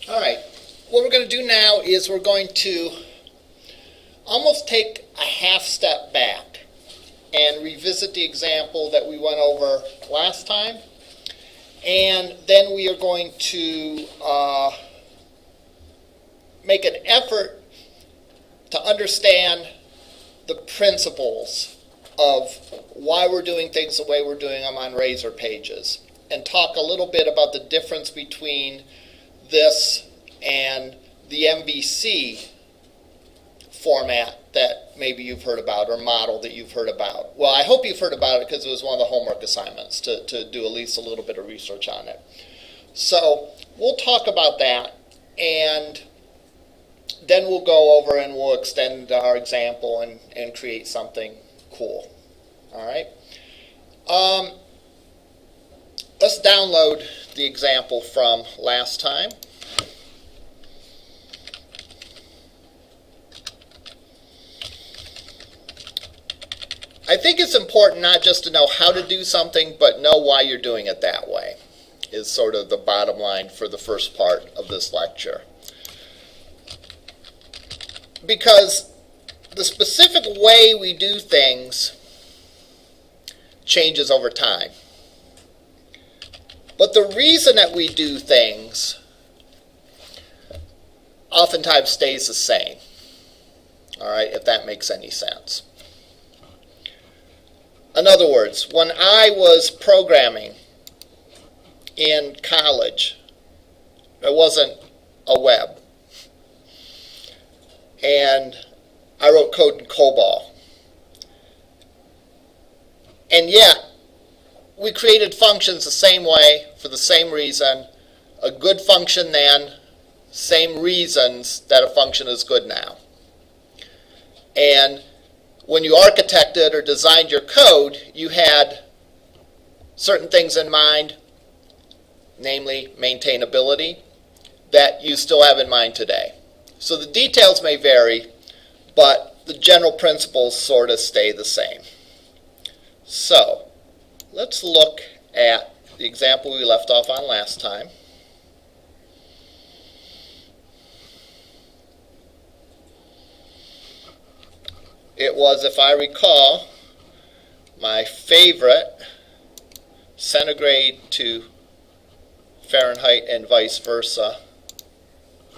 All right, what we're going to do now is we're going to almost take a half step back and revisit the example that we went over last time. And then we are going to make an effort to understand the principles of why we're doing things the way we're doing them on Razor pages, and talk a little bit about the difference between this and the MVC format that maybe you've heard about, or model that you've heard about. Well, I hope you've heard about it because it was one of the homework assignments to do at least a little bit of research on it. So we'll talk about that, and then we'll go over and we'll extend our example and create something cool. All right? Let's download the example from last time. I think it's important not just to know how to do something, but know why you're doing it that way, is sort of the bottom line for the first part of this lecture. Because the specific way we do things changes over time. But the reason that we do things oftentimes stays the same. All right, if that makes any sense. In other words, when I was programming in college, there wasn't a web. And I wrote code in COBOL. And yet, we created functions the same way, for the same reason. A good function then, same reasons that a function is good now. And when you architected or designed your code, you had certain things in mind, namely maintainability, that you still have in mind today. So the details may vary, but the general principles sort of stay the same. So let's look at the example we left off on last time. It was, if I recall, my favorite centigrade to Fahrenheit and vice versa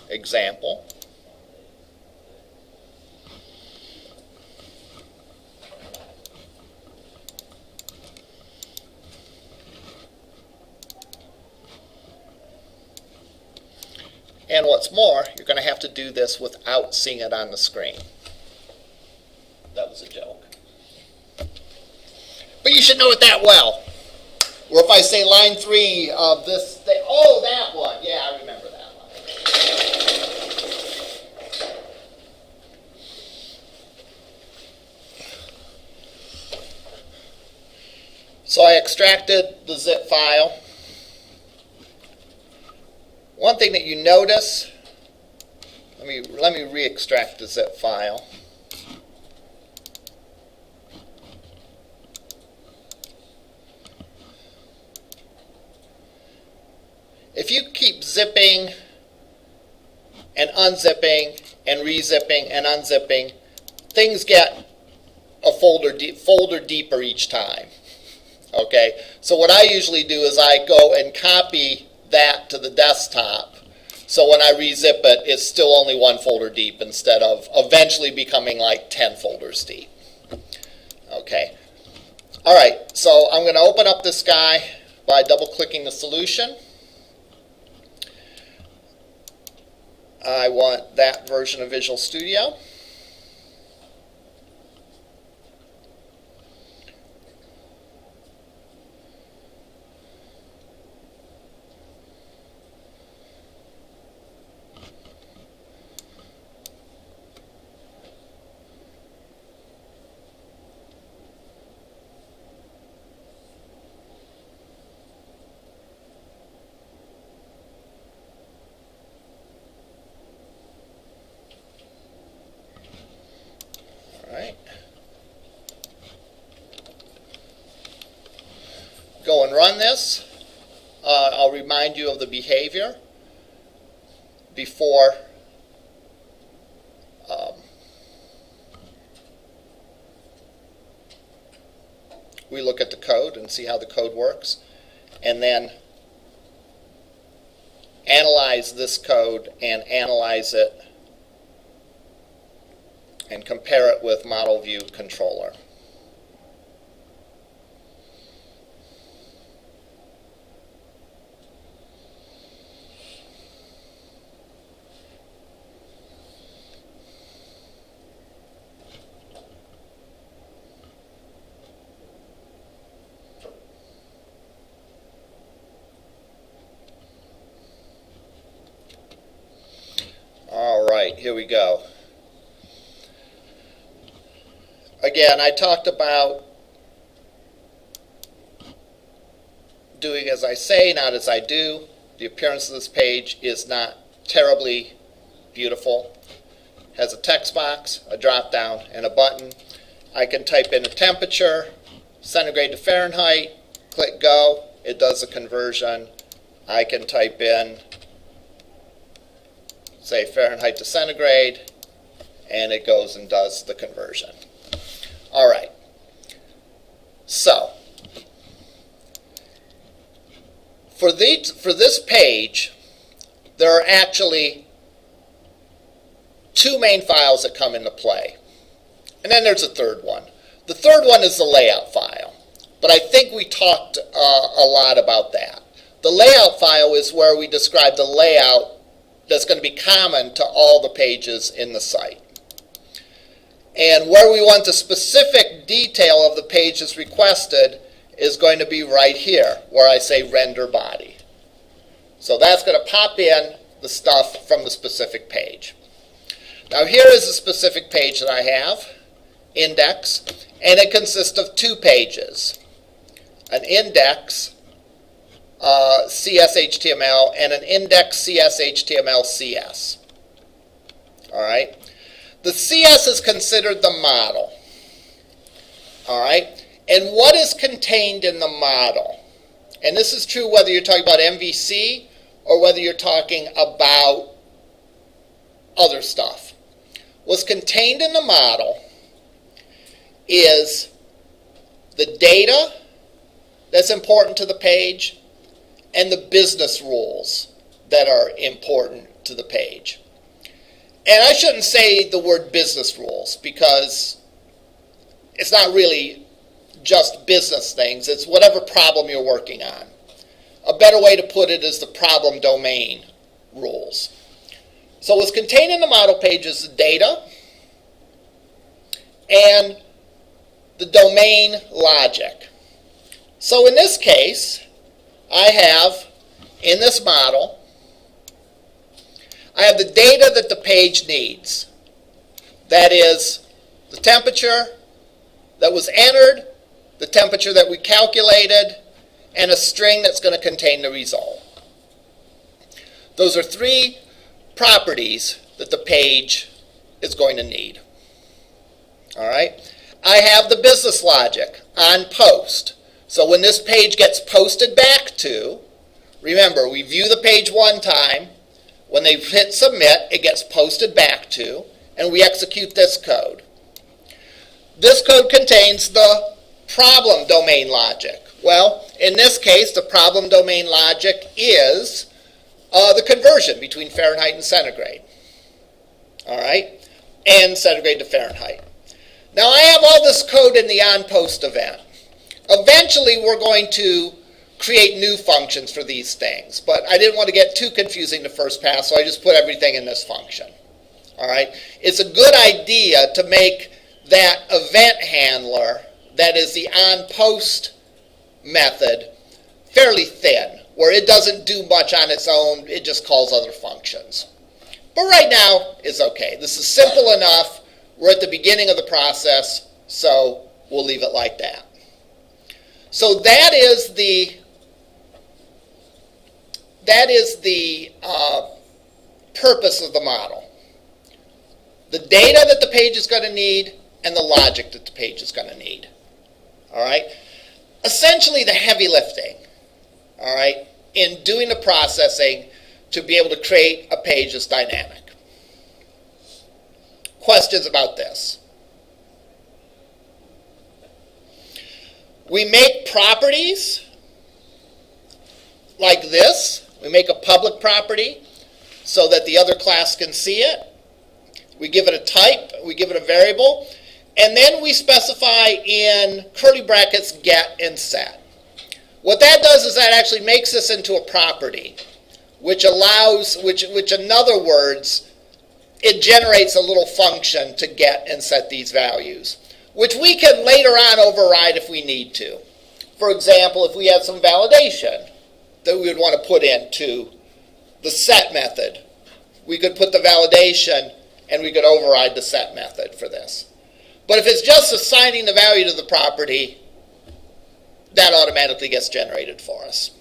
example. And what's more, you're going to have to do this without seeing it on the screen. That was a joke. But you should know it that well. Or if I say line 3 of this thing, oh, that one. Yeah, I remember that one. So I extracted the zip file. One thing that you notice, let me re-extract the zip file. If you keep zipping and unzipping and rezipping and unzipping, things get a folder deeper each time. Okay, so what I usually do is I go and copy that to the desktop, so when I rezip it, it's still only one folder deep instead of eventually becoming like 10 folders deep. Okay, all right, so I'm going to open up this guy by double-clicking the solution. I want that version of Visual Studio. Go and run this. I'll remind you of the behavior. before we look at the code and see how the code works, and then analyze this code and analyze it and compare it with model view controller. All right, here we go. Again, I talked about doing as I say, not as I do. The appearance of this page is not terribly beautiful. It has a text box, a drop down, and a button. I can type in a temperature, centigrade to Fahrenheit, click go, it does a conversion. I can type in, say, Fahrenheit to centigrade, and it goes and does the conversion. All right. So, for this page, there are actually two main files that come into play. And then there's a third one. The third one is the layout file. But I think we talked a lot about that. The layout file is where we describe the layout that's going to be common to all the pages in the site. And where we want the specific detail of the pages requested is going to be right here, where I say render body. So that's going to pop in the stuff from the specific page. Now here is the specific page that I have, index, and it consists of two pages. An index CSS_HTML and an index CSS_HTML CS. All right. The CS is considered the model. All right. And what is contained in the model? And this is true whether you're talking about MVC or whether you're talking about other stuff. What's contained in the model is the data that's important to the page and the business rules that are important to the page. And I shouldn't say the word business rules because it's not really just business things. It's whatever problem you're working on. A better way to put it is the problem domain rules. So what's contained in the model page is the data and the domain logic. So in this case, I have, in this model, I have the data that the page needs. That is the temperature that was entered, the temperature that we calculated, and a string that's going to contain the result. Those are three properties that the page is going to need. All right? I have the business logic on post. So when this page gets posted back to, remember, we view the page one time. When they hit submit, it gets posted back to, and we execute this code. This code contains the problem domain logic. Well, in this case, the problem domain logic is the conversion between Fahrenheit and centigrade. All right? And centigrade to Fahrenheit. Now, I have all this code in the onPost event. Eventually, we're going to create new functions for these things, but I didn't want to get too confusing the first pass, so I just put everything in this function. All right? It's a good idea to make that event handler, that is the onPost method, fairly thin, where it doesn't do much on its own, it just calls other functions. But right now, it's okay. This is simple enough. We're at the beginning of the process, so we'll leave it like that. So that is the purpose of the model. The data that the page is going to need and the logic that the page is going to need. All right? Essentially the heavy lifting, all right, in doing the processing to be able to create a page that's dynamic. Questions about this? We make properties like this. We make a public property so that the other class can see it. We give it a type, we give it a variable, and then we specify in curly brackets get and set. What that does is that actually makes this into a property, which allows, which in other words, it generates a little function to get and set these values, which we can later on override if we need to. For example, if we had some validation that we would want to put into the set method, we could put the validation and we could override the set method for this. But if it's just assigning the value to the property, that automatically gets generated for us.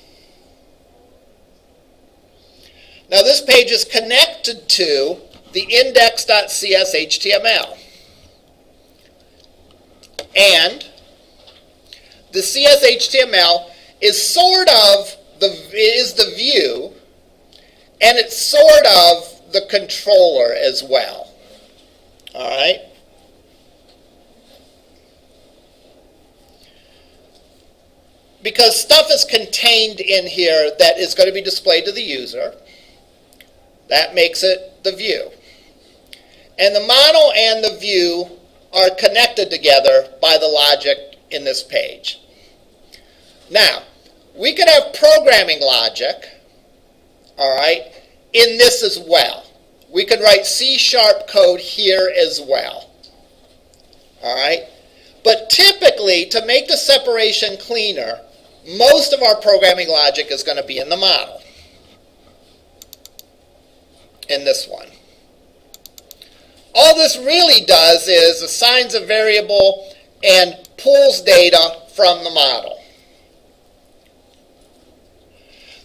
Now this page is connected to the index.cs HTML. And the CS HTML is sort of the view, and it's sort of the controller as well. All right? Because stuff is contained in here that is going to be displayed to the user. That makes it the view. And the model and the view are connected together by the logic in this page. Now, we could have programming logic, all right, in this as well. We could write C# code here as well, all right? But typically, to make the separation cleaner, most of our programming logic is going to be in the model, in this one. All this really does is assigns a variable and pulls data from the model.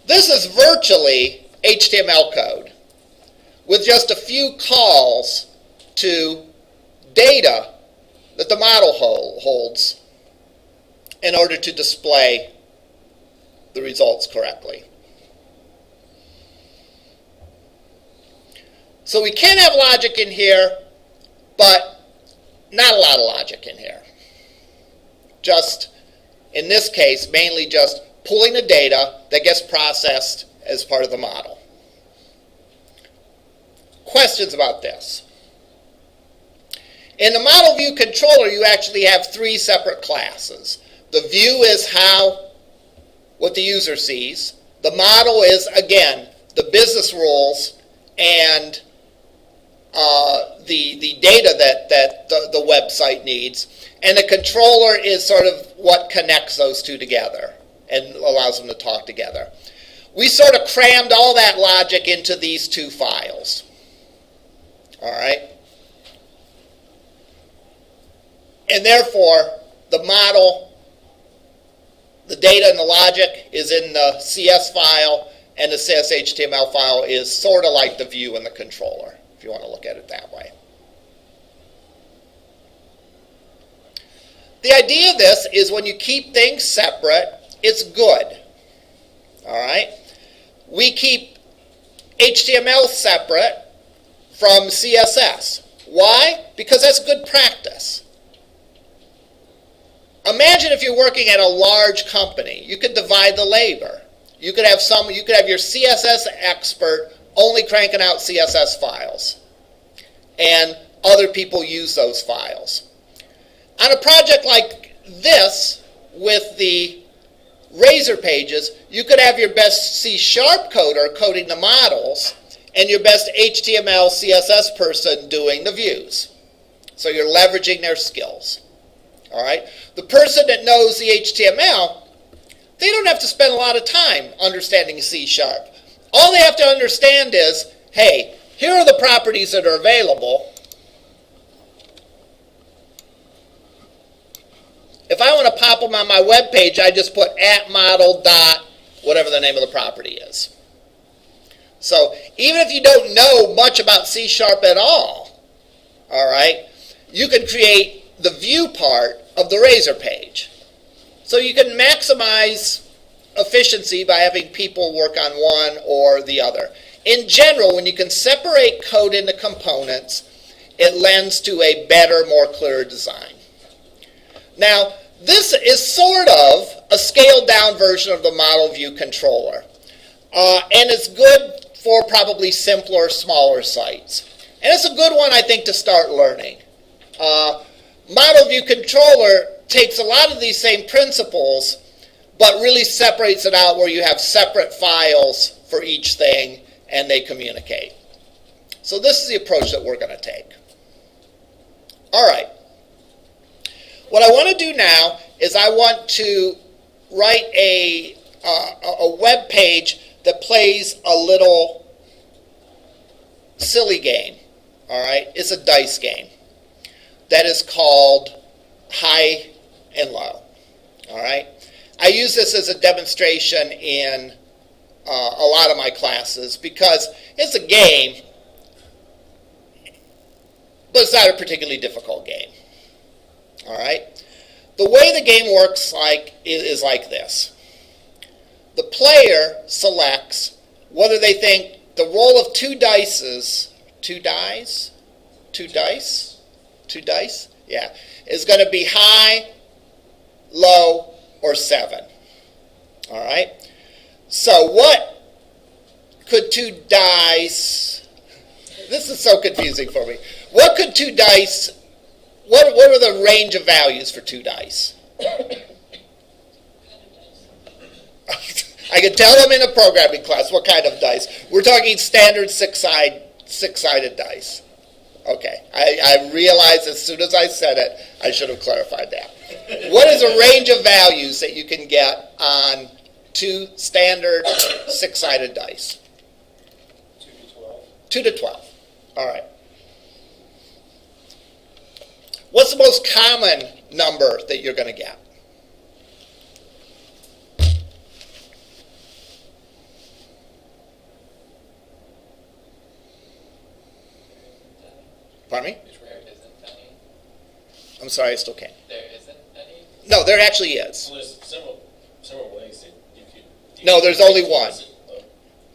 This is virtually HTML code with just a few calls to data that the model holds in order to display the results correctly. So we can have logic in here, but not a lot of logic in here. Just, in this case, mainly just pulling the data that gets processed as part of the model. Questions about this? In the model view controller, you actually have three separate classes. The view is what the user sees. The model is, again, the business rules and the data that the website needs. And the controller is sort of what connects those two together and allows them to talk together. We sort of crammed all that logic into these two files. All right? And therefore, the model, the data and the logic is in the CS file, and the CS HTML file is sort of like the view and the controller, if you want to look at it that way. The idea of this is when you keep things separate, it's good. All right? We keep HTML separate from CSS. Why? Because that's good practice. Imagine if you're working at a large company. You could divide the labor. You could have your CSS expert only cranking out CSS files, and other people use those files. On a project like this, with the Razor pages, you could have your best C# coder coding the models, and your best HTML, CSS person doing the views. So you're leveraging their skills. All right? The person that knows the HTML, they don't have to spend a lot of time understanding C#. All they have to understand is, hey, here are the properties that are available. If I want to pop them on my web page, I just put @model dot whatever the name of the property is. So even if you don't know much about C# at all right, you can create the view part of the Razor page. So you can maximize efficiency by having people work on one or the other. in general, when you can separate code into components, it lends to a better, more clear design. Now, this is sort of a scaled-down version of the model view controller. And it's good for probably simpler, smaller sites. And it's a good one, I think, to start learning. Model view controller takes a lot of these same principles, but really separates it out where you have separate files for each thing, and they communicate. So this is the approach that we're going to take. All right. What I want to do now is I want to write a web page that plays a little silly game. All right? It's a dice game that is called high and low. All right? I use this as a demonstration in a lot of my classes because it's a game, but it's not a particularly difficult game. All right? The way the game works is like this. The player selects whether they think the roll of two dice, yeah, is going to be high, low, or 7. All right? So what could two dice, this is so confusing for me. What could two dice, what are the range of values for two dice? I can tell them in a programming class what kind of dice. We're talking standard six-sided dice. Okay, I realized as soon as I said it, I should have clarified that. What is a range of values that you can get on two standard six-sided dice? 2 to 12. 2 to 12. All right. What's the most common number that you're going to get? Pardon me? There isn't any. I'm sorry, I still can't. There isn't any? No, there actually is. Well, there's several ways that you could... No, there's only one.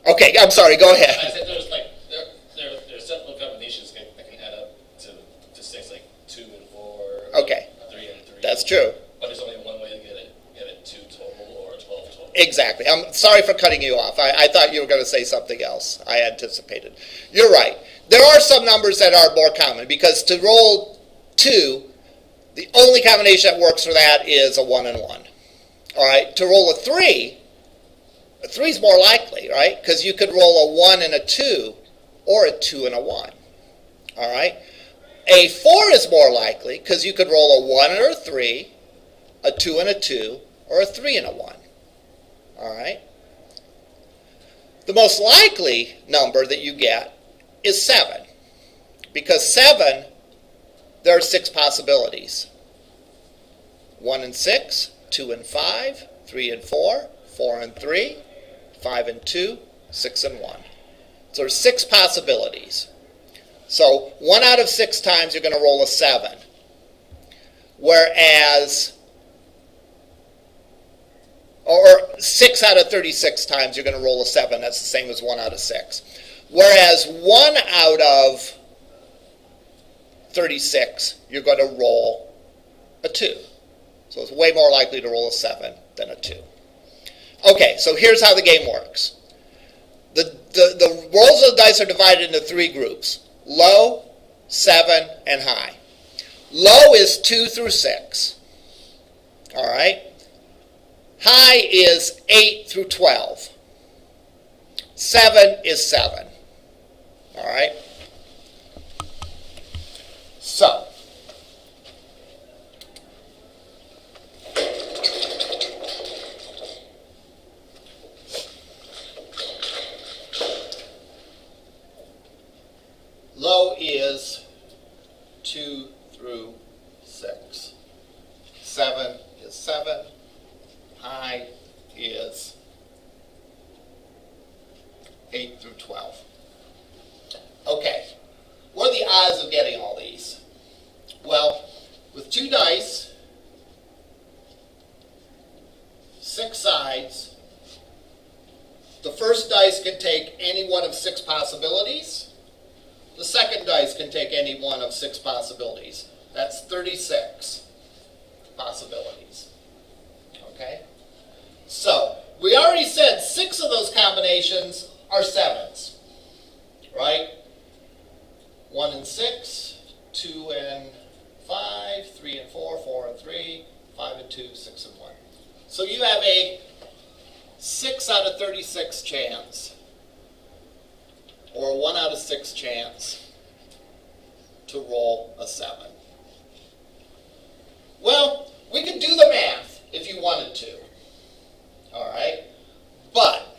Okay, I'm sorry, go I ahead. said there's several combinations that can add up to 6, like 2 and 4. Okay. 3 and 3. That's true. But there's only one way to get it 2 total or 12 total. Exactly. I'm sorry for cutting you off. I thought you were going to say something else. I anticipated. You're right. There are some numbers that are more common because to roll 2, the only combination that works for that is a 1 and 1. All right. To roll a 3 is more likely, right? Because you could roll a 1 and a 2 or a 2 and a 1. All right. A 4 is more likely because you could roll a 1 and a 3, a 2 and a 2, or a 3 and a 1. All right. The most likely number that you get is 7. Because 7, there are 6 possibilities. 1 and 6, 2 and 5, 3 and 4, 4 and 3, 5 and 2, 6 and 1. So there's 6 possibilities. So 1 out of 6 times you're going to roll a 7. Whereas, or 6 out of 36 times you're going to roll a 7. That's the same as 1 out of 6. Whereas 1 out of 36, you're going to roll a 2. So it's way more likely to roll a 7 than a 2. Okay, so here's how the game works. The rolls of the dice are divided into 3 groups. Low, 7, and high. Low is 2 through 6. All right? High is 8 through 12. 7 is 7. All right? So, low is 2 through 6. 7 is 7. High is 8 through 12. Okay, what are the odds of getting all these? Well, with 2 dice, 6 sides, the first dice can take any one of 6 possibilities. The second dice can take any one of 6 possibilities. That's 36 possibilities. Okay? So, we already said 6 of those combinations are 7s. Right? 1 and 6, 2 and 5, 3 and 4, 4 and 3, 5 and 2, 6 and 1. So you have a 6 out of 36 chance, or a 1 out of 6 chance to roll a 7. Well, we could do the math if you wanted to. Alright? But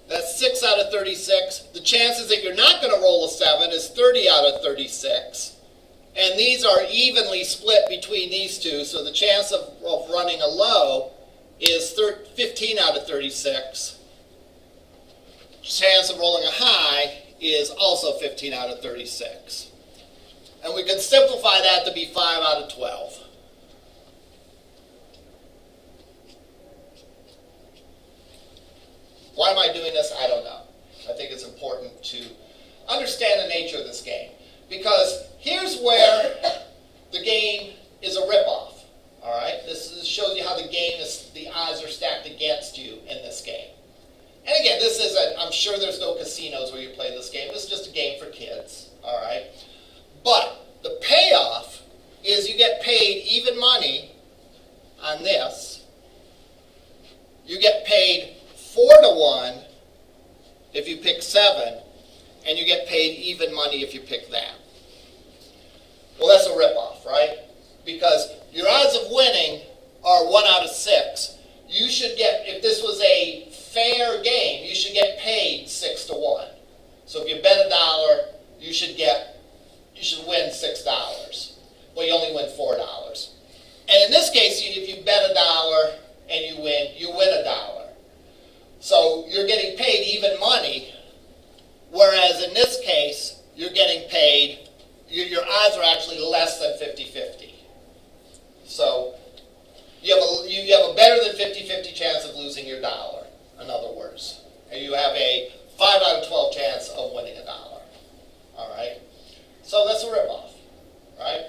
that's 6 out of 36. The chances that you're not going to roll a 7 is 30 out of 36. And these are evenly split between these two, so the chance of running a low is 15 out of 36. Chance of rolling a high is also 15 out of 36. And we can simplify that to be 5 out of 12. Why am I doing this? I don't know. I think it's important to understand the nature of this game. Because here's where the game is a ripoff. Alright? This shows you how the odds are stacked against you in this game. And again, I'm sure there's no casinos where you play this game. This is just a game for kids. Alright? But the payoff is you get paid even money on this. You get paid 4 to 1 if you pick 7, and you get paid even money if you pick that. Well, that's a ripoff, right? Because your odds of winning are 1 out of 6. You should get, if this was a fair game, you should get paid 6 to 1. So if you bet $1, you should win $6. Well, you only win $4. And in this case, if you bet $1 and you win $1. So you're getting paid even money, whereas in this case, you're getting paid, your odds are actually less than 50-50. So you have a better than 50-50 chance of losing your dollar, in other words. And you have a 5 out of 12 chance of winning $1. All right? So that's a ripoff, right?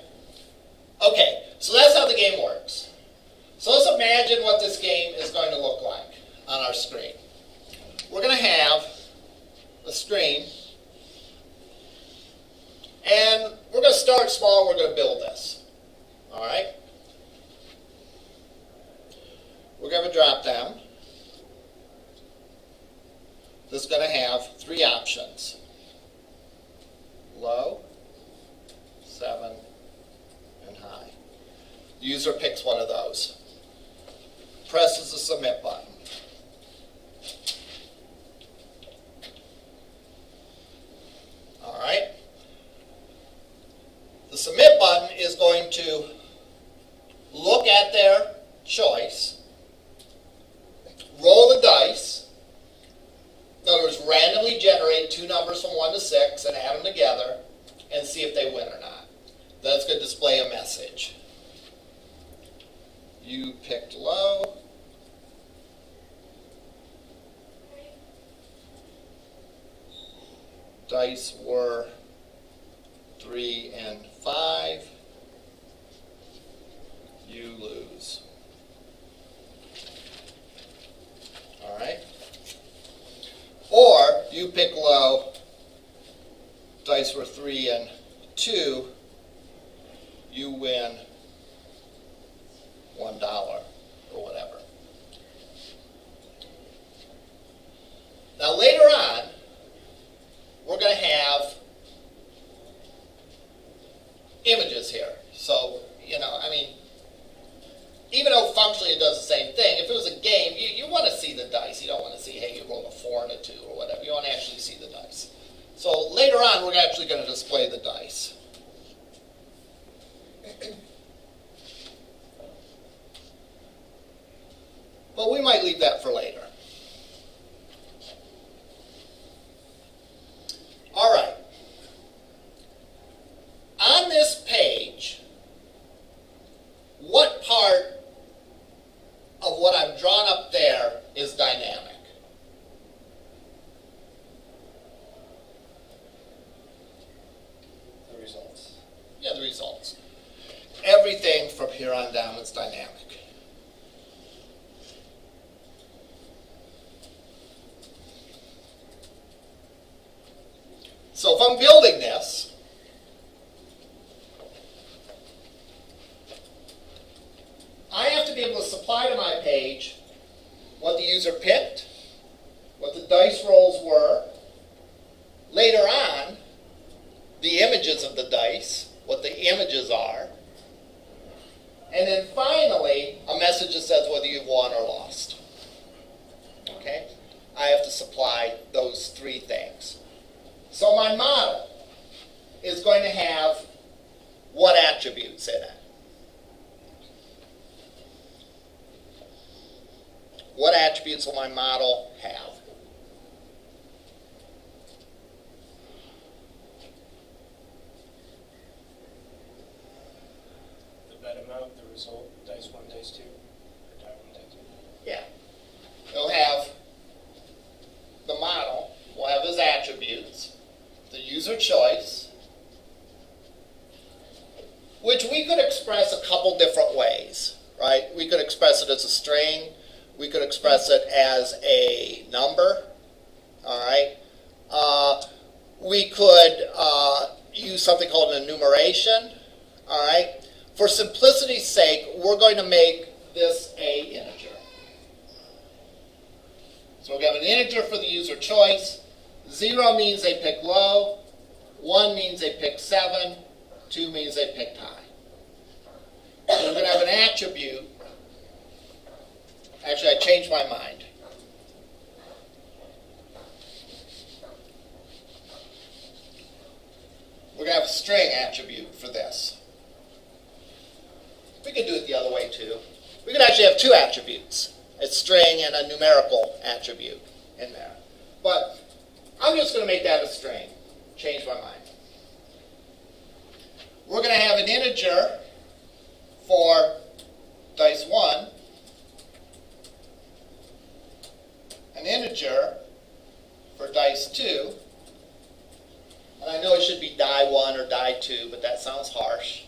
Okay, so that's how the game works. So let's imagine what this game is going to look like on our screen. We're going to have a screen, and we're going to start small. We're going to build this. All right? We're going to have a drop down. This is going to have 3 options: low, 7, and high. The user picks one of those. Presses the submit button. All right. The submit button is going to look at their choice, roll the dice, in other words, randomly generate 2 numbers from 1 to 6 and add them together and see if they win or not. Then it's going to display a message. You picked low. Dice were 3 and 5. You lose. All right? Or you pick low. Dice were 3 and 2. You win $1 or whatever. Now later on, we're going to have images here. So, even though functionally it does the same thing, if it was a game, you want to see the dice. You don't want to see, hey, you rolled a 4 and a 2 or whatever. You want to actually see the dice. So later on, we're actually going to display the dice. Well, we might leave that for later. All right. On this page, what part of what I've drawn up there is dynamic? here on down is dynamic. So if I'm building this, I have to be able to supply to my page what the user picked, what the dice rolls were, later on, the images of the dice, what the images are, and then finally, a message that says whether you've won or lost. Okay? I have to supply those three things. So my model is going to have what attributes in it? What attributes will my model have? The bet amount, the result, dice 1, dice 2, or die 1, die 2. Yeah. It'll have the model, will have as attributes the user choice, which we could express a couple different ways, right? We could express it as a string. We could express it as a number, all right? We could use something called an enumeration, all right? For simplicity's sake, we're going to make this a integer. So we're going to have an integer for the user choice. 0 means they pick low. 1 means they pick 7. 2 means they picked high. So we're going to have an attribute. Actually, I changed my mind. We're going to have a string attribute for this. We could do it the other way too. We could actually have two attributes, a string and a numerical attribute in there. But I'm just going to make that a string. Change my mind. We're going to have an integer for dice 1, an integer for dice 2, and I know it should be die 1 or die 2, but that sounds harsh.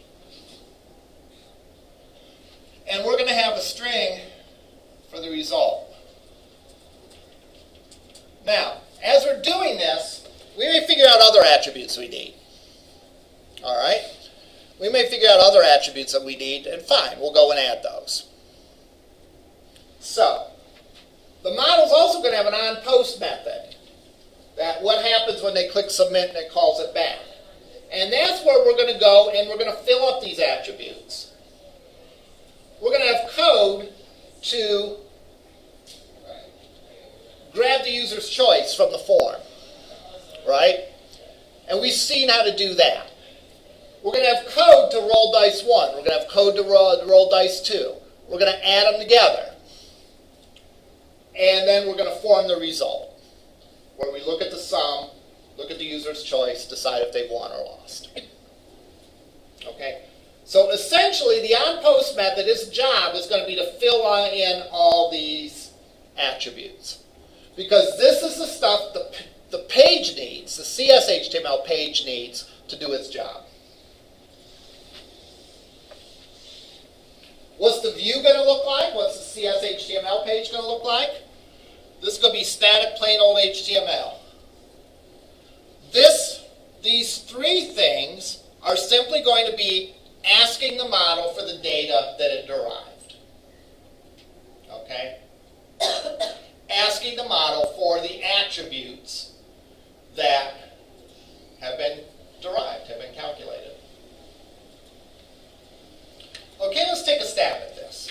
And we're going to have a string for the result. Now, as we're doing this, we may figure out other attributes we need. All right? We may figure out other attributes that we need, and fine, we'll go and add those. So, the model's also going to have an on-post method. That what happens when they click submit and it calls it back. And that's where we're going to go and we're going to fill up these attributes. We're going to have code to grab the user's choice from the form, right? And we've seen how to do that. We're going to have code to roll dice 1. We're going to have code to roll dice 2. We're going to add them together. And then we're going to form the result, where we look at the sum, look at the user's choice, decide if they've won or lost. Okay? So essentially, the on-post method, its job is going to be to fill in all these attributes. Because this is the stuff the page needs, the CSS_HTML page needs to do its job. What's the view going to look like? What's the CSS_HTML page going to look like? This is going to be static, plain old HTML. These three things are simply going to be asking the model for the data that it derived. Okay? Asking the model for the attributes that have been derived, have been calculated. Okay, let's take a stab at this.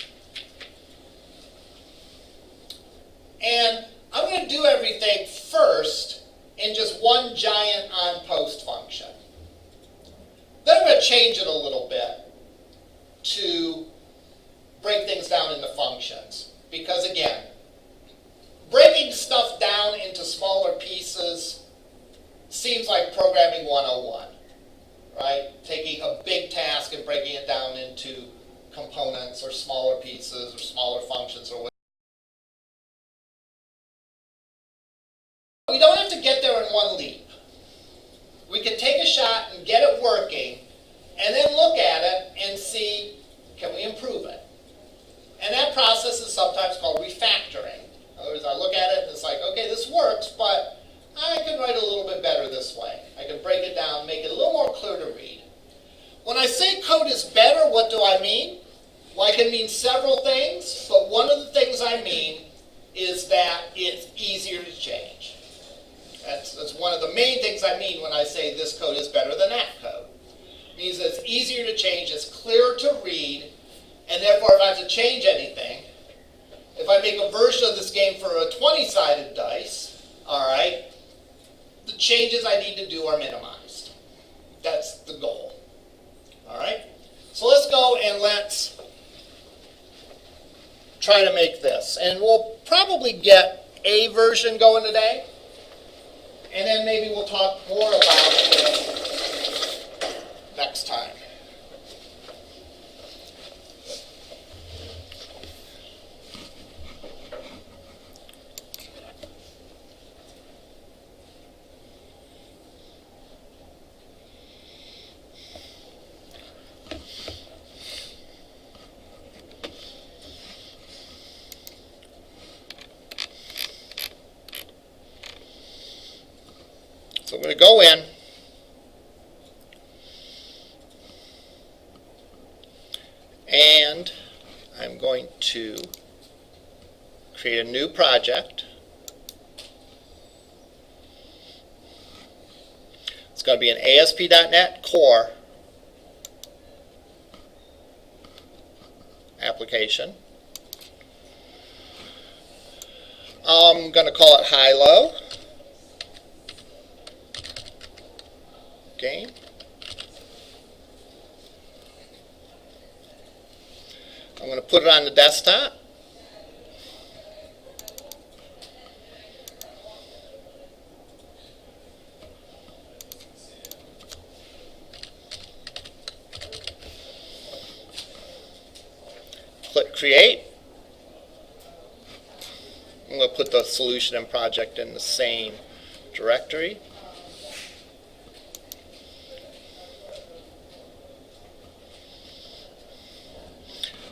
And I'm going to do everything first in just one giant on-post function. Then I'm going to change it a little bit to break things down into functions. Because again, breaking stuff down into smaller pieces seems like programming 101, right? Taking a big task and breaking it down into components or smaller pieces or smaller functions or whatever. We don't have to get there in one leap. We can take a shot and get it working and then look at it and see, can we improve it. And that process is sometimes called refactoring. In other words, I look at it and it's like, okay, this works, but I can write a little bit better this way. I can break it down, make it a little more clear to read. When I say code is better, what do I mean? Well, I can mean several things, but one of the things I mean is that it's easier to change. That's one of the main things I mean when I say this code is better than that code. It means that it's easier to change, it's clearer to read, and therefore if I have to change anything, if I make a version of this game for a 20-sided dice, all right, the changes I need to do are minimized. That's the goal. All right? So let's go and let's try to make this. And we'll probably get a version going today. And then maybe we'll talk more about it next time. So I'm going to go in and I'm going to create a new project. It's going to be an ASP.NET Core application. I'm going to call it high-low. Game. I'm going to put it on the desktop. Click Create. I'm going to put the solution and project in the same directory.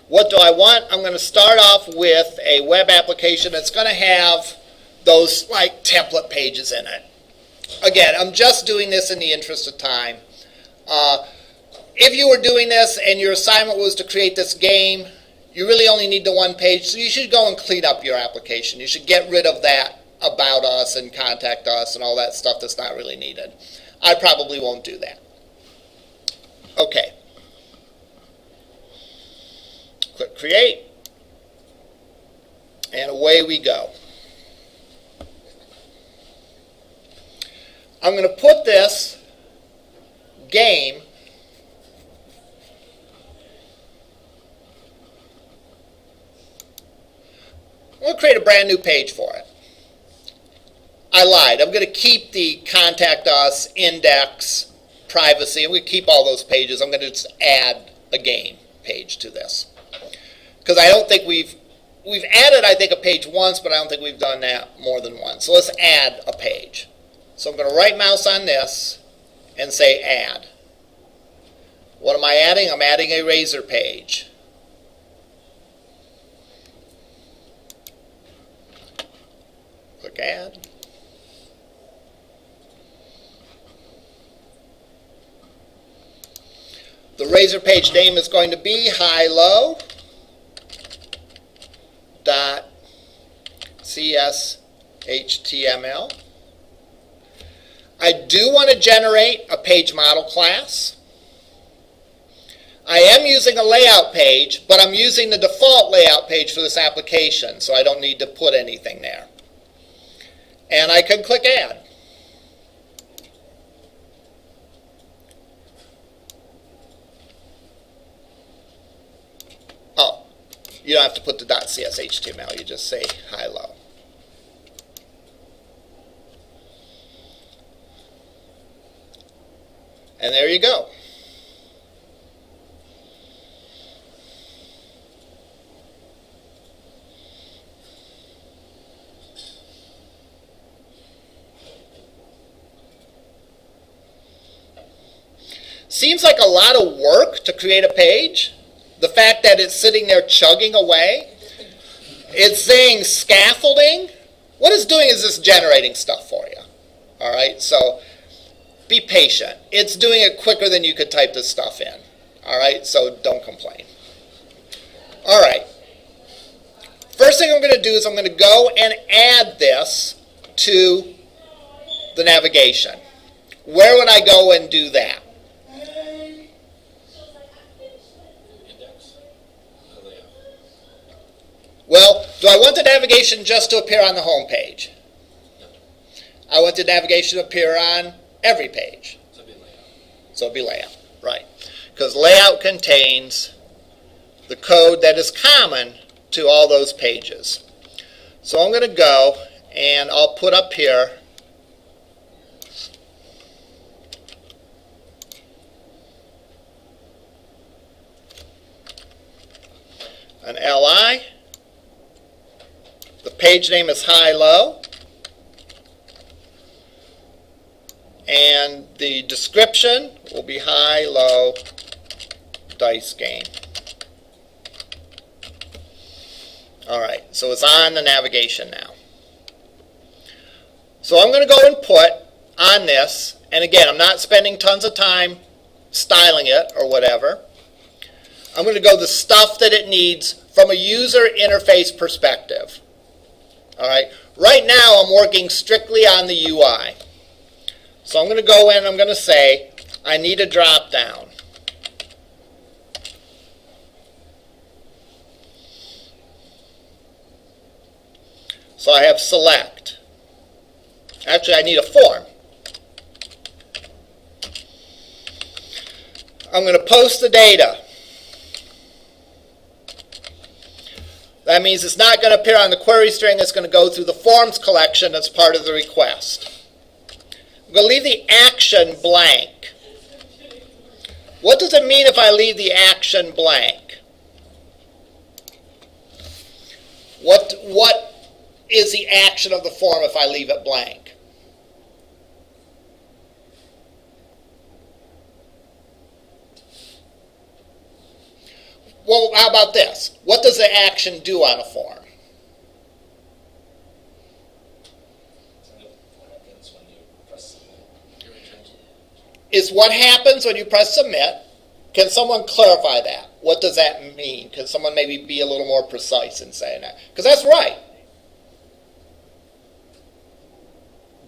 What do I want? I'm going to start off with a web application that's going to have those like template pages in it. Again, I'm just doing this in the interest of time. If you were doing this and your assignment was to create this game, you really only need the one page, so you should go and clean up your application. You should get rid of that about us and contact us and all that stuff that's not really needed. I probably won't do that. Okay. Click Create, and away we go. I'm going to put this game I'm going to create a brand new page for it. I lied. I'm going to keep the contact us, index, privacy. I'm going to keep all those pages. I'm going to just add a game page to this. Because I don't think we've added, I think, a page once, but I don't think we've done that more than once. So let's add a page. So I'm going to right mouse on this and say add. What am I adding? I'm adding a razor page. Click add. The razor page name is going to be high-low. .cshtml. I do want to generate a page model class. I am using a layout page, but I'm using the default layout page for this application, so I don't need to put anything there. And I can click Add. Oh, you don't have to put the .cshtml, you just say high-low. And there you go. Seems like a lot of work to create a page, the fact that it's sitting there chugging away. It's saying scaffolding. What it's doing is it's generating stuff for you. All right, so be patient. It's doing it quicker than you could type this stuff in. All right, so don't complain. All right. First thing I'm going to do is I'm going to go and add this to the navigation. Where would I go and do that? Index. The layout. Well, do I want the navigation just to appear on the home page? No. I want the navigation to appear on every page. So it'd be layout. So it'll be layout, right. Because layout contains the code that is common to all those pages. So I'm going to go and I'll put up here an LI. The page name is high-low. And the description will be high-low dice game. All right, so it's on the navigation now. So I'm going to go and put on this, and again, I'm not spending tons of time styling it or whatever. I'm going to go the stuff that it needs from a user interface perspective. All right, right now I'm working strictly on the UI. So I'm going to go in and I'm going to say, I need a drop down. So I have select. Actually, I need a form. I'm going to post the data. That means it's not going to appear on the query string. It's going to go through the forms collection as part of the request. I'm going to leave the action blank. What does it mean if I leave the action blank? What is the action of the form if I leave it blank? Well, how about this? What does the action do on a form? Is what happens when you press submit. Can someone clarify that? What does that mean? Can someone maybe be a little more precise in saying that? Because that's right.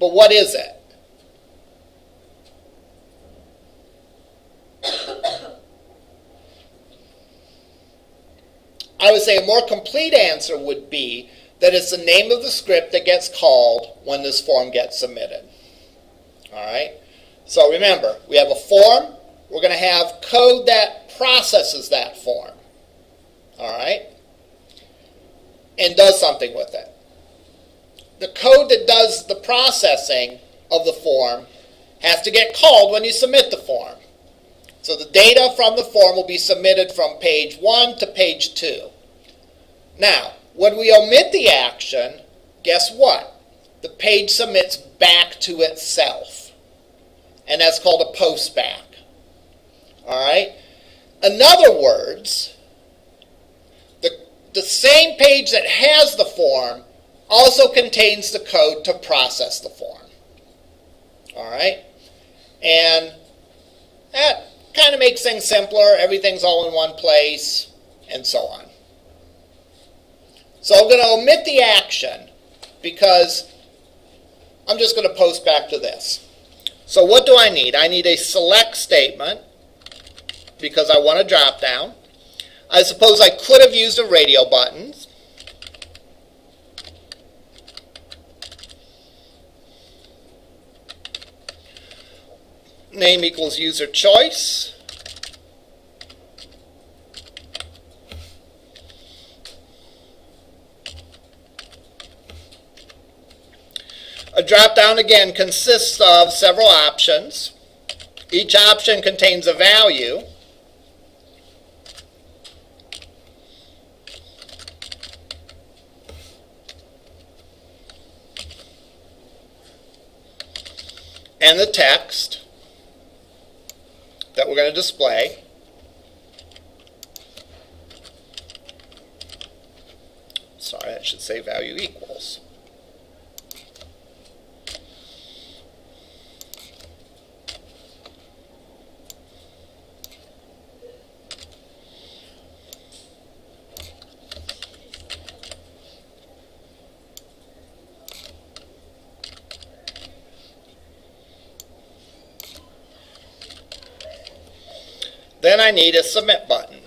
But what is it? I would say a more complete answer would be that it's the name of the script that gets called when this form gets submitted. All right? So remember, we have a form. We're going to have code that processes that form. All right? And does something with it. The code that does the processing of the form has to get called when you submit the form. So the data from the form will be submitted from page 1 to page 2. Now, when we omit the action, guess what? The page submits back to itself. And that's called a post back. All right? In other words, the same page that has the form also contains the code to process the form. All right? And that kind of makes things simpler. Everything's all in one place, and so on. So I'm going to omit the action because I'm just going to post back to this. So what do I need? I need a select statement because I want a drop down. I suppose I could have used a radio button. Name equals user choice. A drop-down, again, consists of several options. Each option contains a value. And the text that we're going to display. sorry, I should say value equals. Then I need a submit button.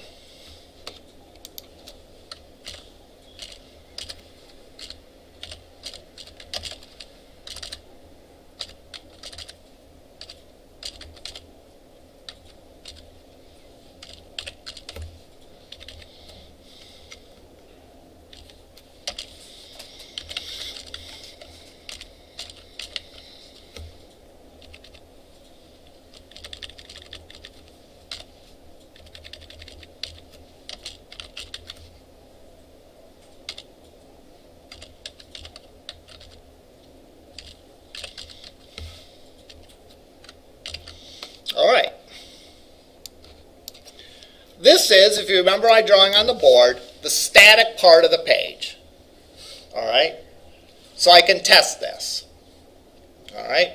All right. This is, if you remember my drawing on the board, the static part of the page. All right? So I can test this. All right?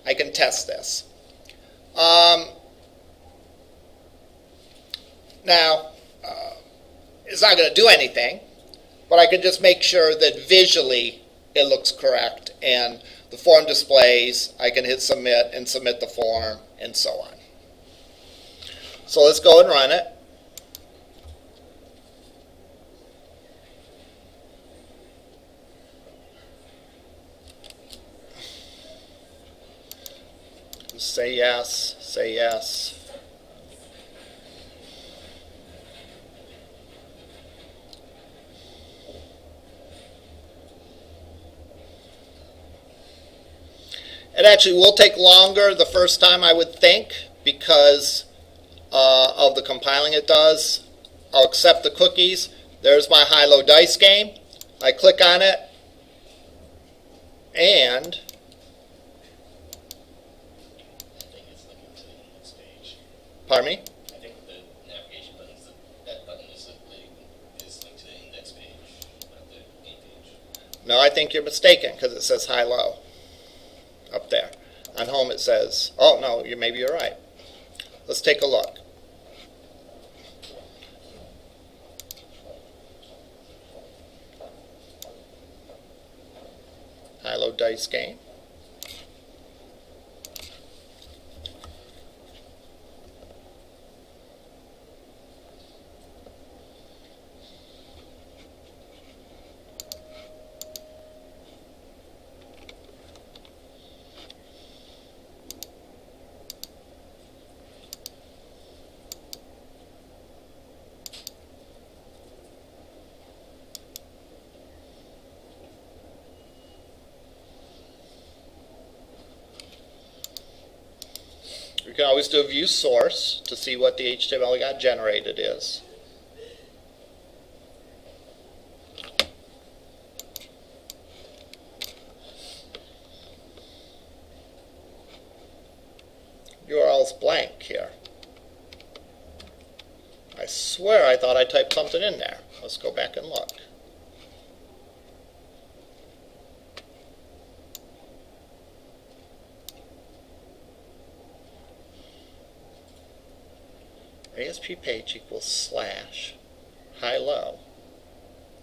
I can test this. Now, it's not going to do anything, but I can just make sure that visually it looks correct and the form displays. I can hit submit and submit the form and so on. So let's go and run it. Say yes, say yes. It actually will take longer the first time, I would think, because of the compiling it does. I'll accept the cookies. There's my high-low dice game. I click on it, and I think it's looking to the next page. pardon me? I think the navigation button is that button is linked to the index page, not the main page. No, I think you're mistaken because it says high-low up there. On home it says, oh no, maybe you're right. Let's take a look. High-low dice game. You can always do a view source to see what the HTML that got generated is. URL's blank here. I swear I thought I typed something in there. Let's go back and look. ASP page equals slash high-low.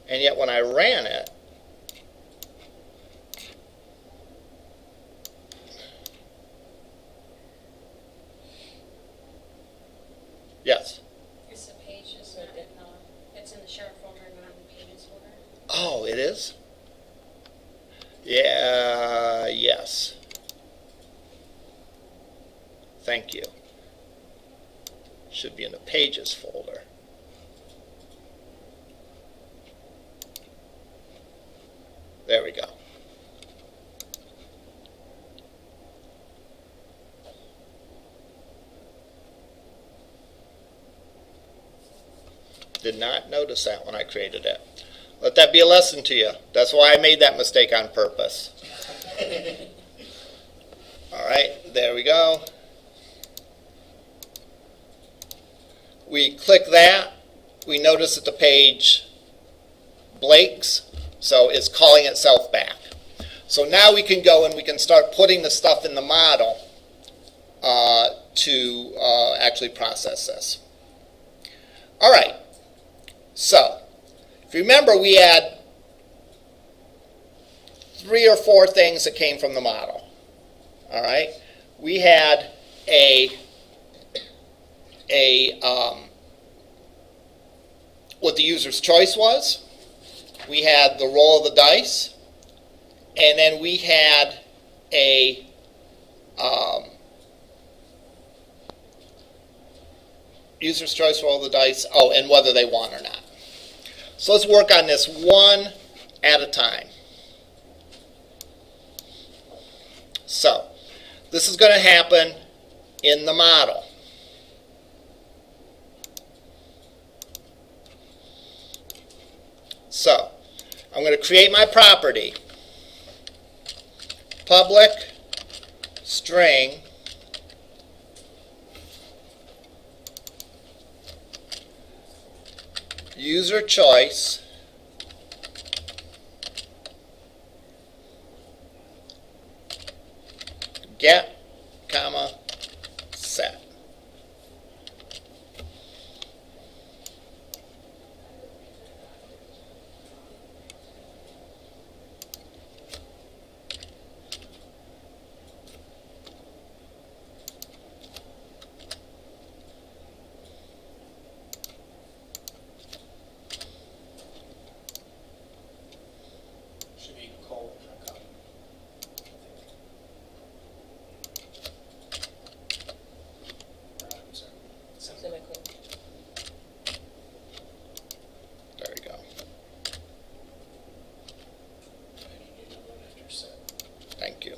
And yet when I ran it, yes. It's the pages, it's in the share folder, not in the pages folder. Oh, it is? Yeah, yes. Thank you. Should be in the pages folder. There we go. Did not notice that when I created it. Let that be a lesson to you. That's why I made that mistake on purpose. All right, there we go. We click that. We notice that the page Blake's, so it's calling itself back. So now we can go and we can start putting the stuff in the model to actually process this. All right, so if you remember, we had 3 or 4 things that came from the model. All right, we had what the user's choice was. We had the roll of the dice, and then we had a user's choice, roll of the dice, and whether they won or not. So let's work on this one at a time. So this is going to happen in the model. So I'm going to create my property. Public string user choice get, comma, set. Should be colon or comma. I'm sorry. Semicolon. There we go. And you need one after set. Thank you.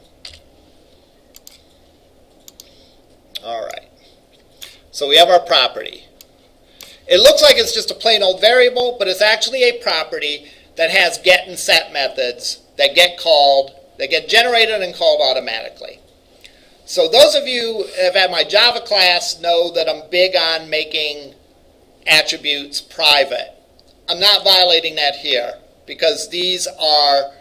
All right. So we have our property. It looks like it's just a plain old variable, but it's actually a property that has get and set methods that get called, that get generated and called automatically. So those of you who have had my Java class know that I'm big on making attributes private. I'm not violating that here because these are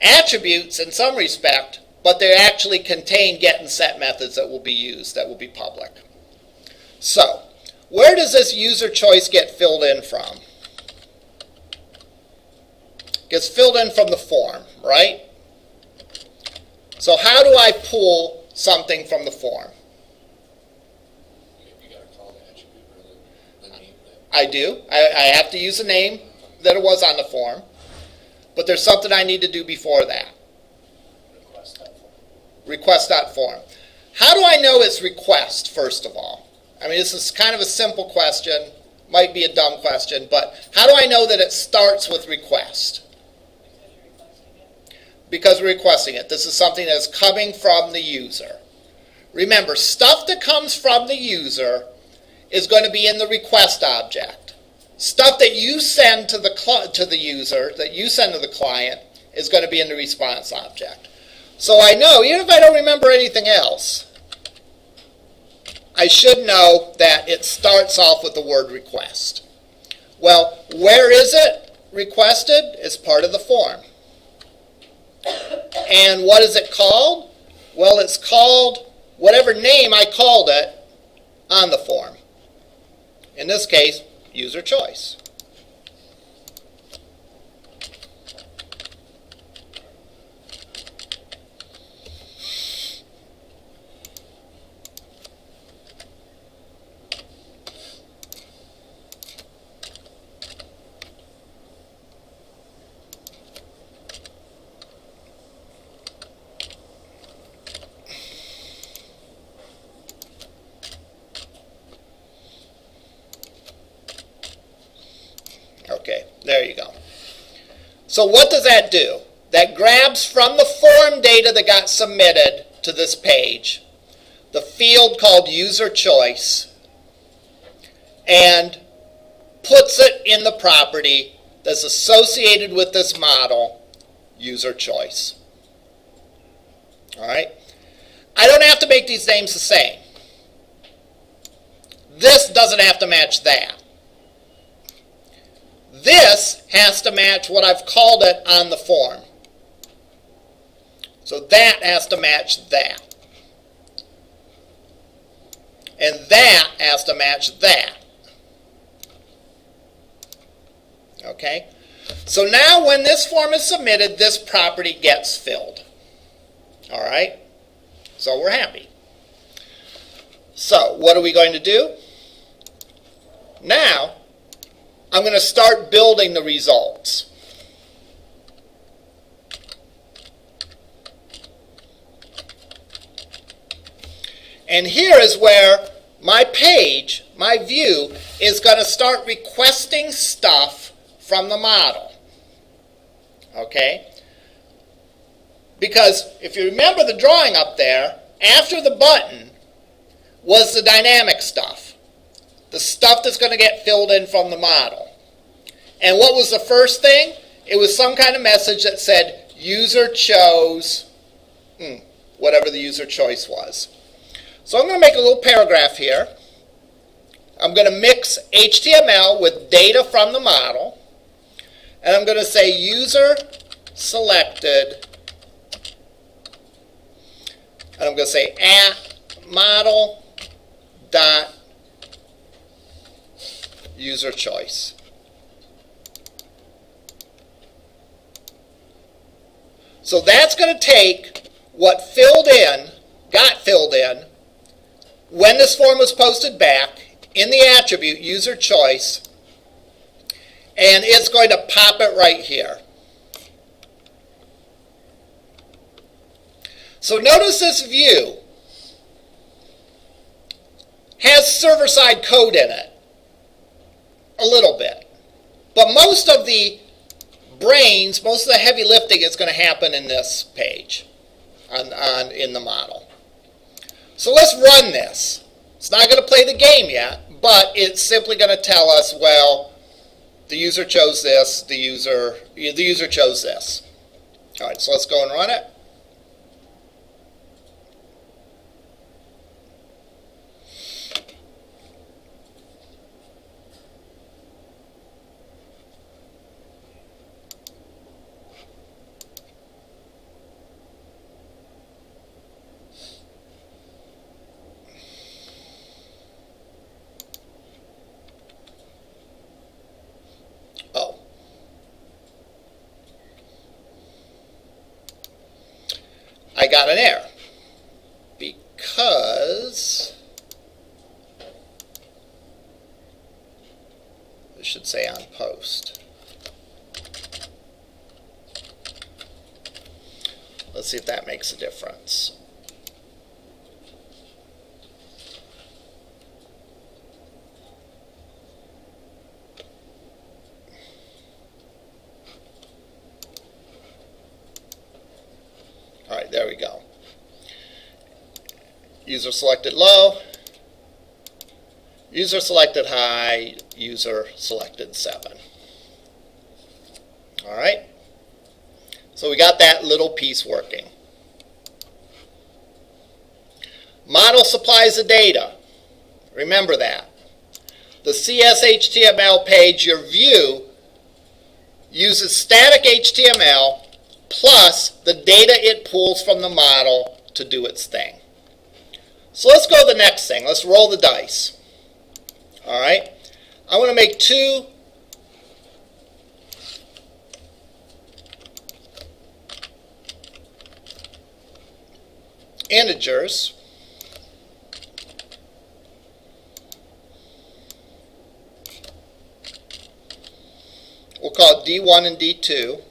attributes in some respect, but they actually contain get and set methods that will be used, that will be public. So, where does this user choice get filled in from? It gets filled in from the form, right? So how do I pull something from the form? You gotta call the attribute or the name that. I do. I have to use the name that it was on the form, but there's something I need to do before that. Request.form. How do I know it's request, first of all? I mean, this is kind of a simple question, might be a dumb question, but how do I know that it starts with request? Because we're requesting it. This is something that's coming from the user. Remember, stuff that comes from the user is going to be in the request object. Stuff that you send to the user, that you send to the client, is going to be in the response object. So I know, even if I don't remember anything else, I should know that it starts off with the word request. Well, where is it requested? It's part of the form. And what is it called? Well, it's called whatever name I called it on the form. In this case, user choice. Okay, there you go. So what does that do? That grabs from the form data that got submitted to this page, the field called user choice, and puts it in the property that's associated with this model, user choice. All right? I don't have to make these names the same. This doesn't have to match that. this has to match what I've called it on the form. So that has to match that. And that has to match that. Okay? So now when this form is submitted, this property gets filled. All right? So we're happy. So what are we going to do? Now, I'm going to start building the results. And here is where my page, my view, is going to start requesting stuff from the model. Okay? Because if you remember the drawing up there, after the button was the dynamic stuff. The stuff that's going to get filled in from the model. And what was the first thing? It was some kind of message that said, user chose, whatever the user choice was. So I'm going to make a little paragraph here. I'm going to mix HTML with data from the model. And I'm going to say user selected. And I'm going to say at model dot user choice. So that's going to take what got filled in, when this form was posted back, in the attribute user choice, and it's going to pop it right here. So notice this view has server-side code in it, a little bit. But most of the brains, most of the heavy lifting is going to happen in this page, in the model. So let's run this. It's not going to play the game yet, but it's simply going to tell us, well, the user chose this, the user chose this. All right, so let's go and run it. I got an error because this should say on post. Let's see if that makes a difference. All right, there we go. User selected low, user selected high, user selected 7. All right, so we got that little piece working. Model supplies the data. Remember that. The CSS page, your view, uses static HTML plus the data it pulls from the model to do its thing. So let's go to the next thing. Let's roll the dice. All right. I want to make 2 integers. We'll call it D1 and D2.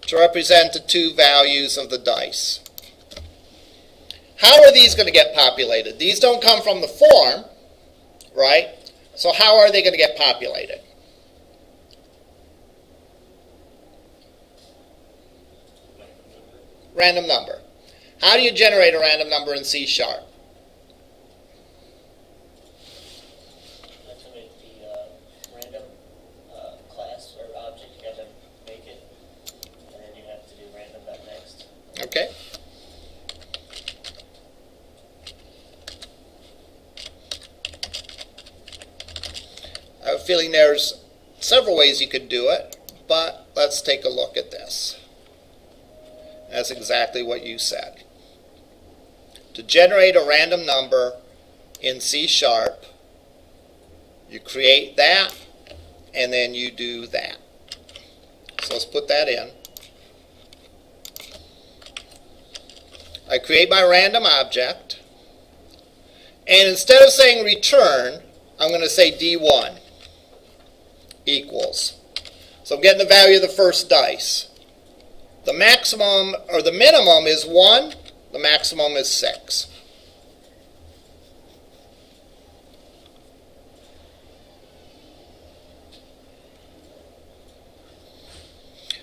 To represent the 2 values of the dice. How are these going to get populated? These don't come from the form, right? So how are they going to get populated? Random number. How do you generate a random number in C#? Okay. feeling there's several ways you could do it, but let's take a look at this. That's exactly what you said. To generate a random number in C#, you create that, and then you do that. So let's put that in. I create my random object, and instead of saying return, I'm going to say D1 equals. So I'm getting the value of the first dice. The maximum or the minimum is 1, the maximum is 6.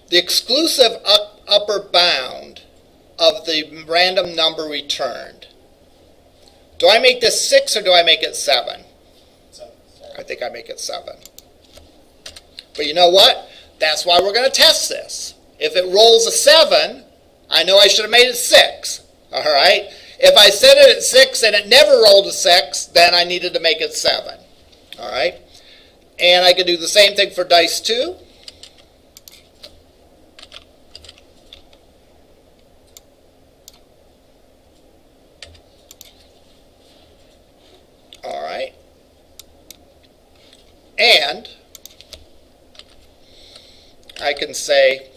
The exclusive upper bound of the random number returned. Do I make this 6 or do I make it 7? 7. I think I make it 7. But you know what? That's why we're going to test this. If it rolls a 7, I know I should have made it 6. All right? If I set it at 6 and it never rolled a 6, then I needed to make it 7. All right? And I could do the same thing for dice 2. All right. And I can say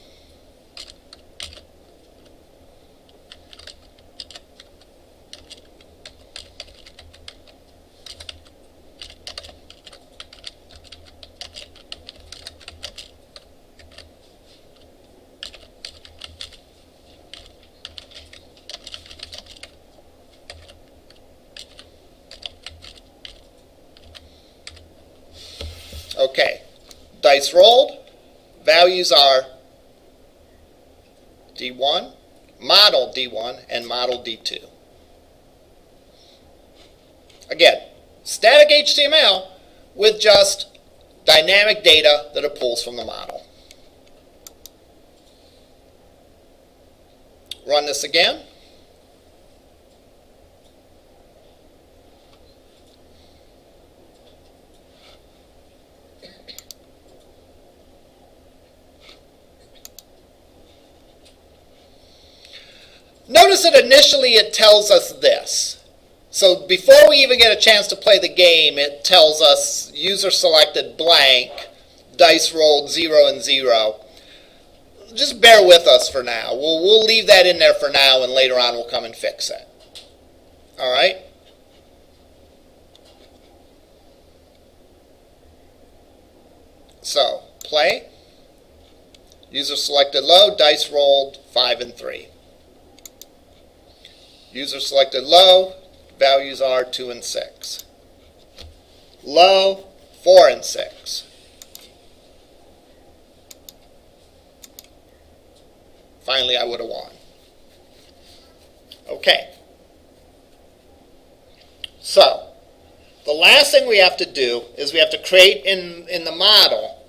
okay, dice rolled, values are D1, model D1, and model D2. Again, static HTML with just dynamic data that it pulls from the model. Run this again. Notice that initially it tells us this. So before we even get a chance to play the game, it tells us user selected blank, dice rolled 0 and 0. Just bear with us for now. We'll leave that in there for now, and later on we'll come and fix it. All right? So, play. User selected low, dice rolled 5 and 3. User selected low, values are 2 and 6. Low, 4 and 6. Finally, I would have won. Okay. So, the last thing we have to do is we have to create in the model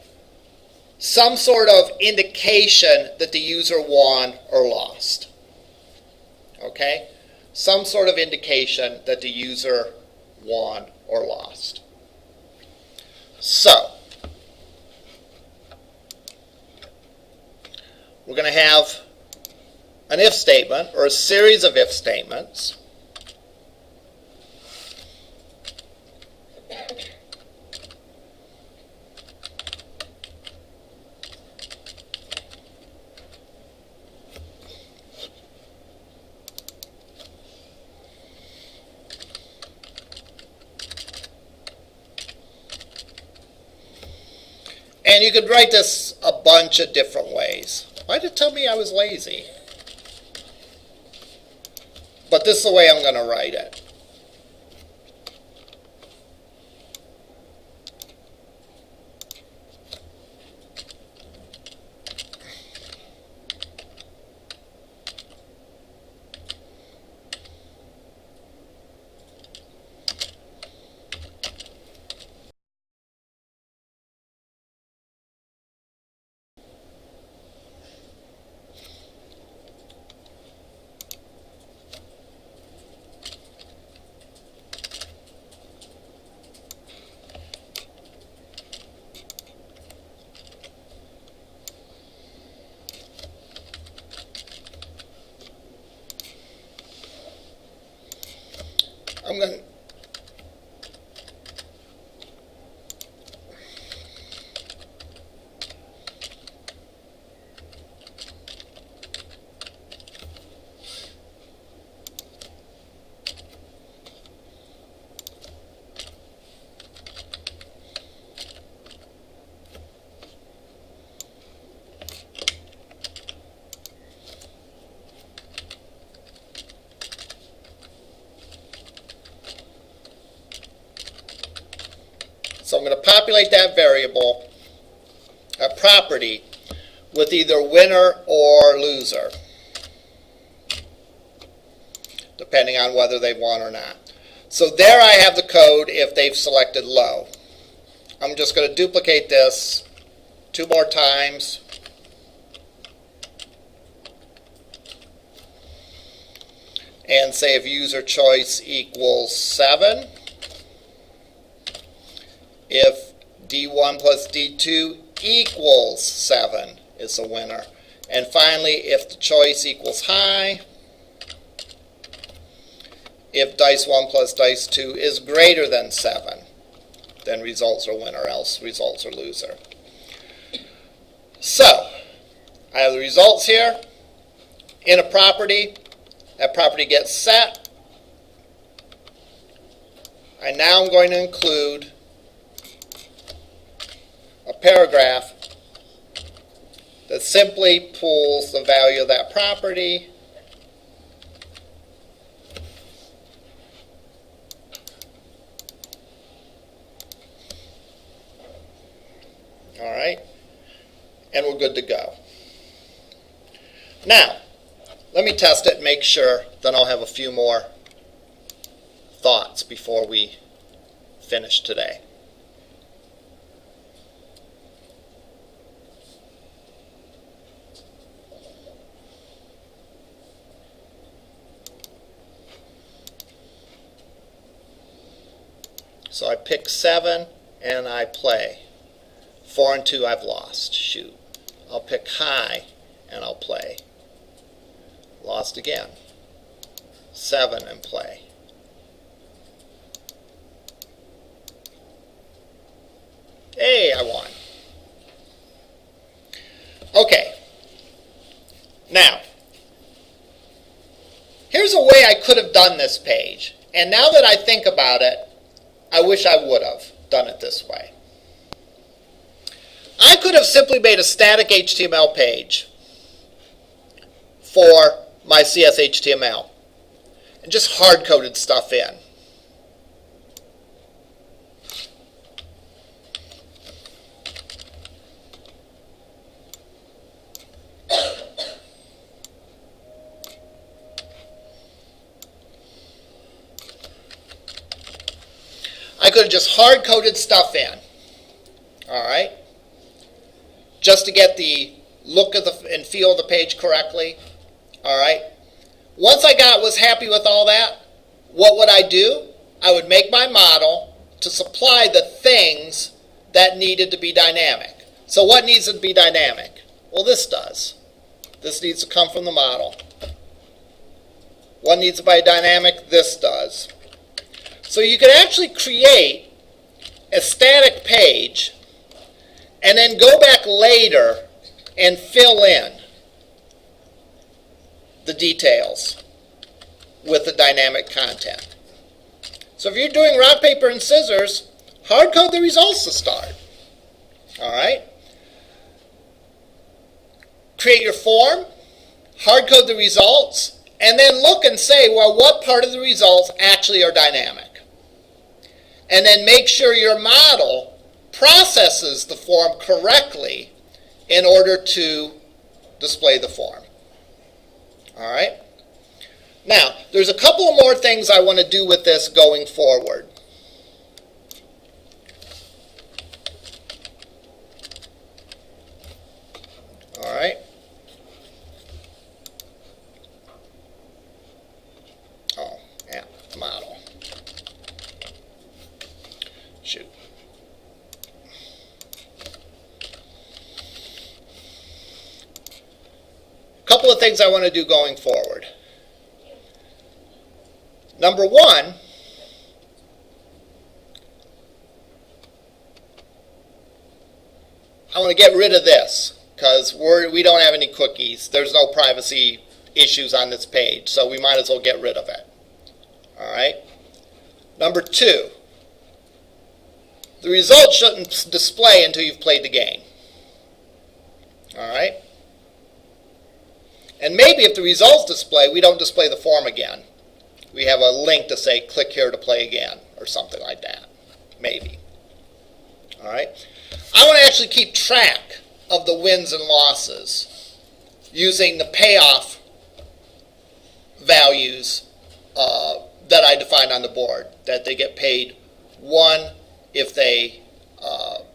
some sort of indication that the user won or lost. Okay? Some sort of indication that the user won or lost. So, we're going to have an if statement or a series of if statements. And you could write this a bunch of different ways. Why did it tell me I was lazy? But this is the way I'm going to write it. I'm going to So I'm going to populate that variable, that property, with either winner or loser, depending on whether they've won or not. So there I have the code if they've selected low. I'm just going to duplicate this 2 more times. And say if user choice equals 7, if D1 plus D2 equals 7 is a winner. And finally, if the choice equals high, if dice 1 plus dice 2 is greater than 7, then results are winner, else results are loser. So, I have the results here in a property. That property gets set. And now I'm going to include a paragraph that simply pulls the value of that property all right, and we're good to go. Now, let me test it and make sure, then I'll have a few more thoughts before we finish today. So I pick 7 and I play. 4 and 2 I've lost. Shoot. I'll pick high and I'll play. Lost again. 7 and play. Hey, I won. Okay. Now, here's a way I could have done this page. And now that I think about it, I wish I would have done it this way. I could have simply made a static HTML page for my CSS_HTML and just hard-coded stuff in. I could have just hard-coded stuff in, all right, just to get the look of the and feel of the page correctly, all right. Once I was happy with all that, what would I do? I would make my model to supply the things that needed to be dynamic. So what needs to be dynamic? Well, this does. This needs to come from the model. What needs to be dynamic? This does. So you can actually create a static page and then go back later and fill in the details with the dynamic content. So if you're doing rock, paper, and scissors, hard code the results to start. All right? Create your form, hard code the results, and then look and say, well, what part of the results actually are dynamic? And then make sure your model processes the form correctly in order to display the form. All right? Now, there's a couple of more things I want to do with this going forward. All right? Oh, yeah, model. Shoot. A couple of things I want to do going forward. Number one, I want to get rid of this because we don't have any cookies. There's no privacy issues on this page, so we might as well get rid of it. All right. Number 2, the results shouldn't display until you've played the game. All right. And maybe if the results display, we don't display the form again. We have a link to say, click here to play again, or something like that. Maybe. All right. I want to actually keep track of the wins and losses using the payoff values that I defined on the board, that they get paid 1 if they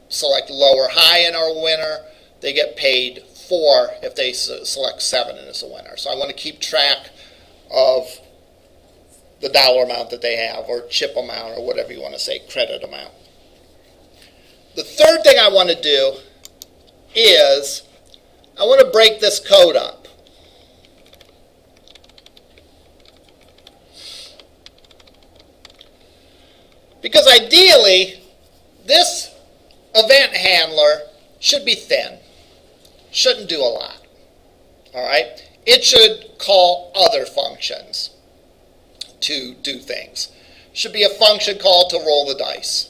select low or high in our winner. They get paid 4 if they select 7 as a winner. So I want to keep track of the dollar amount that they have, or chip amount, or whatever you want to say, credit amount. The third thing I want to do is I want to break this code up. Because ideally, this event handler should be thin. Shouldn't do a lot. All right? It should call other functions to do things. Should be a function call to roll the dice.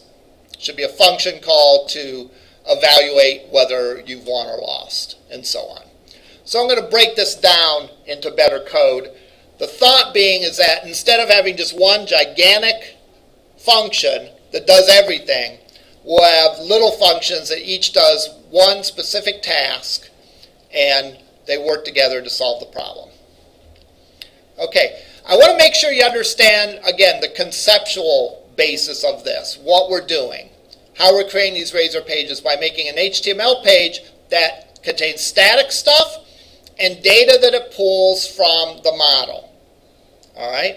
Should be a function call to evaluate whether you've won or lost, and so on. So I'm going to break this down into better code. The thought being is that instead of having just one gigantic function that does everything, we'll have little functions that each does one specific task, and they work together to solve the problem. Okay, I want to make sure you understand, again, the conceptual basis of this, what we're doing, how we're creating these Razor pages by making an HTML page that contains static stuff and data that it pulls from the model. All right?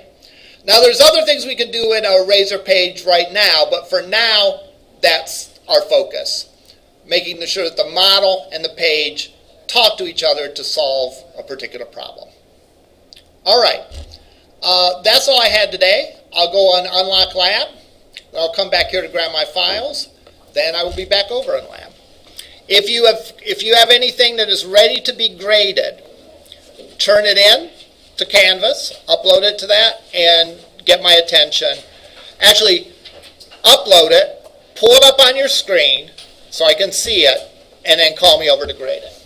Now, there's other things we can do in a Razor page right now, but for now, that's our focus, making sure that the model and the page talk to each other to solve a particular problem. All right. That's all I had today. I'll go on Unlock Lab. I'll come back here to grab my files. Then I will be back over in Lab. If you have anything that is ready to be graded, turn it in to Canvas, upload it to that, and get my attention. Actually, upload it, pull it up on your screen so I can see it, and then call me over to grade it.